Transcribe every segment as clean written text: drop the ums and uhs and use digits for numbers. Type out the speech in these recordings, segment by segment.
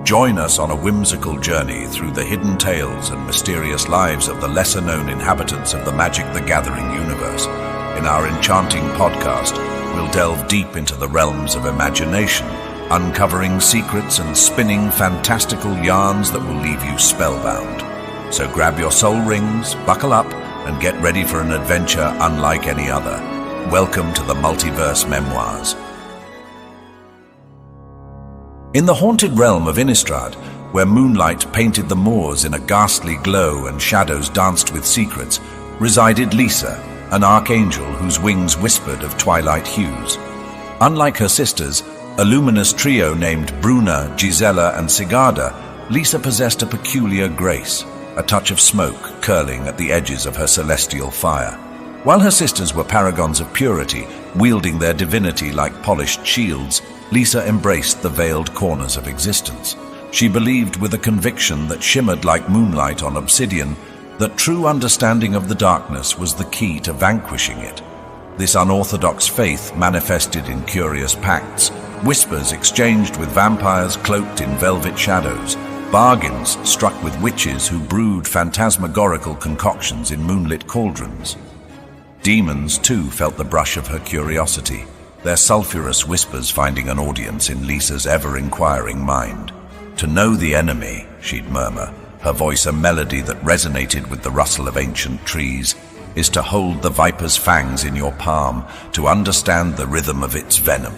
Join us on a whimsical journey through the hidden tales and mysterious lives of the lesser-known inhabitants of the Magic the Gathering universe. In our enchanting podcast, we'll delve deep into the realms of imagination, uncovering secrets and spinning fantastical yarns that will leave you spellbound. So grab your soul rings, buckle up, and get ready for an adventure unlike any other. Welcome to the Multiverse Memoirs. In the haunted realm of Innistrad, where moonlight painted the moors in a ghastly glow and shadows danced with secrets, resided Liesa, an archangel whose wings whispered of twilight hues. Unlike her sisters, a luminous trio named Bruna, Gisela, and Sigarda, Liesa possessed a peculiar grace, a touch of smoke curling at the edges of her celestial fire. While her sisters were paragons of purity, wielding their divinity like polished shields, Liesa embraced the veiled corners of existence. She believed with a conviction that shimmered like moonlight on obsidian that true understanding of the darkness was the key to vanquishing it. This unorthodox faith manifested in curious pacts, whispers exchanged with vampires cloaked in velvet shadows, bargains struck with witches who brewed phantasmagorical concoctions in moonlit cauldrons. Demons, too, felt the brush of her curiosity, their sulphurous whispers finding an audience in Liesa's ever-inquiring mind. To know the enemy, she'd murmur, her voice a melody that resonated with the rustle of ancient trees, is to hold the viper's fangs in your palm, to understand the rhythm of its venom.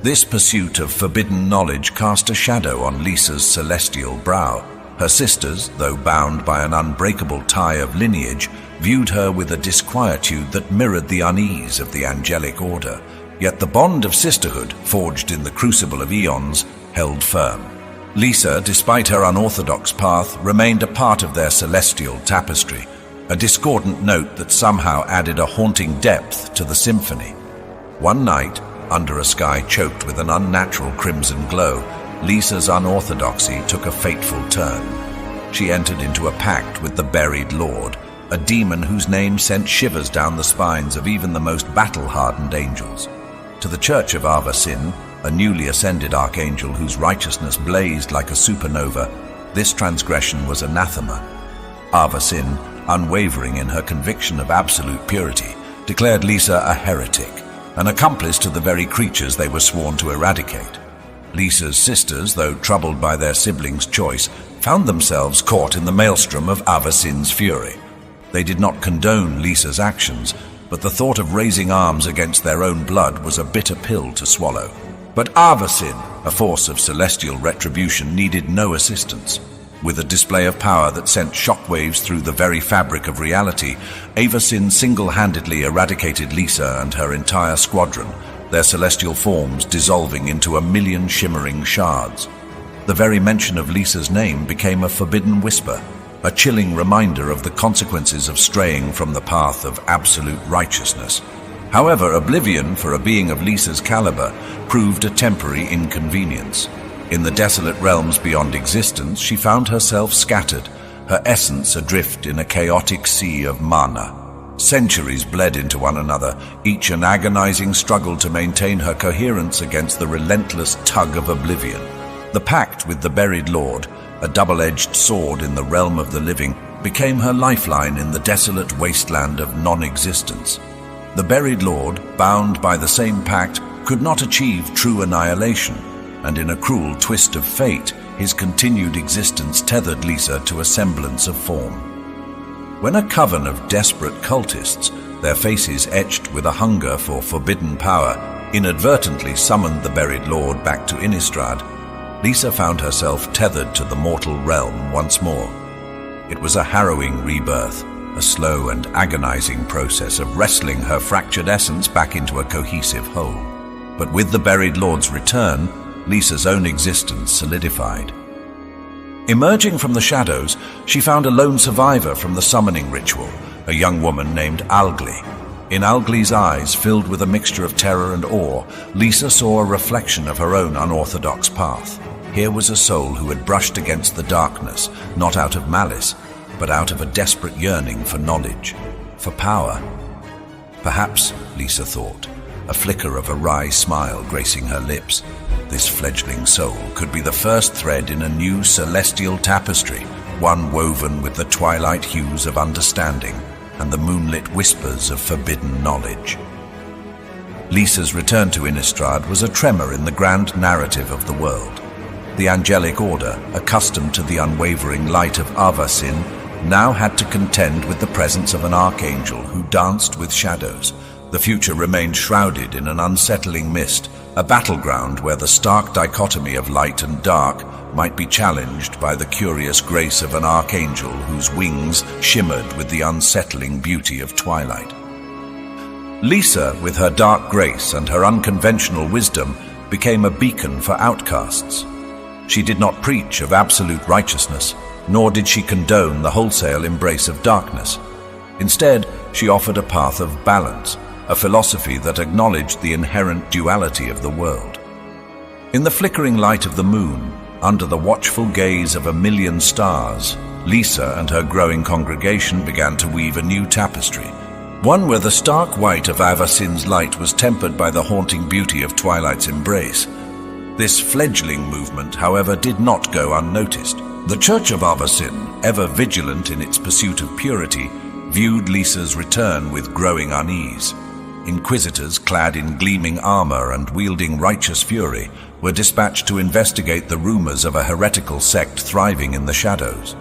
This pursuit of forbidden knowledge cast a shadow on Liesa's celestial brow. Her sisters, though bound by an unbreakable tie of lineage, viewed her with a disquietude that mirrored the unease of the angelic order. Yet the bond of sisterhood, forged in the crucible of eons, held firm. Liesa, despite her unorthodox path, remained a part of their celestial tapestry, a discordant note that somehow added a haunting depth to the symphony. One night, under a sky choked with an unnatural crimson glow, Liesa's unorthodoxy took a fateful turn. She entered into a pact with the buried lord, a demon whose name sent shivers down the spines of even the most battle-hardened angels. To the Church of Arvasin, a newly ascended archangel whose righteousness blazed like a supernova, this transgression was anathema. Arvasin, unwavering in her conviction of absolute purity, declared Liesa a heretic, an accomplice to the very creatures they were sworn to eradicate. Liesa's sisters, though troubled by their siblings' choice, found themselves caught in the maelstrom of Arvasin's fury. They did not condone Liesa's actions, but the thought of raising arms against their own blood was a bitter pill to swallow. But Arvasin, a force of celestial retribution, needed no assistance. With a display of power that sent shockwaves through the very fabric of reality, Arvasin single-handedly eradicated Liesa and her entire squadron, their celestial forms dissolving into a million shimmering shards. The very mention of Liesa's name became a forbidden whisper, a chilling reminder of the consequences of straying from the path of absolute righteousness. However, oblivion, for a being of Liesa's caliber, proved a temporary inconvenience. In the desolate realms beyond existence, she found herself scattered, her essence adrift in a chaotic sea of mana. Centuries bled into one another, each an agonizing struggle to maintain her coherence against the relentless tug of oblivion. The pact with the buried lord, a double-edged sword in the realm of the living, became her lifeline in the desolate wasteland of non-existence. The buried lord, bound by the same pact, could not achieve true annihilation, and in a cruel twist of fate, his continued existence tethered Liesa to a semblance of form. When a coven of desperate cultists, their faces etched with a hunger for forbidden power, inadvertently summoned the buried lord back to Innistrad, Liesa found herself tethered to the mortal realm once more. It was a harrowing rebirth, a slow and agonizing process of wrestling her fractured essence back into a cohesive whole. But with the buried lord's return, Liesa's own existence solidified. Emerging from the shadows, she found a lone survivor from the summoning ritual, a young woman named Algli. In Algli's eyes, filled with a mixture of terror and awe, Liesa saw a reflection of her own unorthodox path. Here was a soul who had brushed against the darkness, not out of malice, but out of a desperate yearning for knowledge, for power. Perhaps, Liesa thought, a flicker of a wry smile gracing her lips, This fledgling soul could be the first thread in a new celestial tapestry, one woven with the twilight hues of understanding and the moonlit whispers of forbidden knowledge. Liesa's return to Innistrad was a tremor in the grand narrative of the world. The angelic order, accustomed to the unwavering light of Avasin, now had to contend with the presence of an archangel who danced with shadows. The future remained shrouded in an unsettling mist, a battleground where the stark dichotomy of light and dark might be challenged by the curious grace of an archangel whose wings shimmered with the unsettling beauty of twilight. Liesa, with her dark grace and her unconventional wisdom, became a beacon for outcasts. She did not preach of absolute righteousness, nor did she condone the wholesale embrace of darkness. Instead, she offered a path of balance, a philosophy that acknowledged the inherent duality of the world. In the flickering light of the moon, under the watchful gaze of 1,000,000 stars, Liesa and her growing congregation began to weave a new tapestry, one where the stark white of Avasin's light was tempered by the haunting beauty of Twilight's embrace. This fledgling movement, however, did not go unnoticed. The Church of Avasin, ever vigilant in its pursuit of purity, viewed Liesa's return with growing unease. Inquisitors clad in gleaming armor and wielding righteous fury were dispatched to investigate the rumors of a heretical sect thriving in the shadows.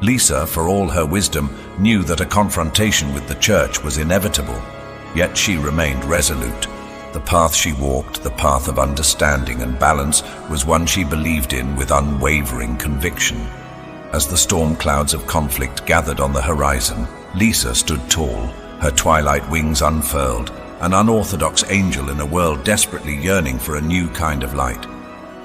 Liesa, for all her wisdom, knew that a confrontation with the church was inevitable, yet she remained resolute. The path she walked, the path of understanding and balance, was one she believed in with unwavering conviction. As the storm clouds of conflict gathered on the horizon, Liesa stood tall, her twilight wings unfurled, an unorthodox angel in a world desperately yearning for a new kind of light.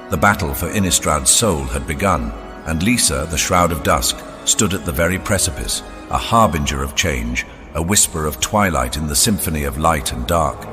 The battle for Innistrad's soul had begun, and Liesa, the Shroud of Dusk, stood at the very precipice, a harbinger of change, a whisper of twilight in the symphony of light and dark.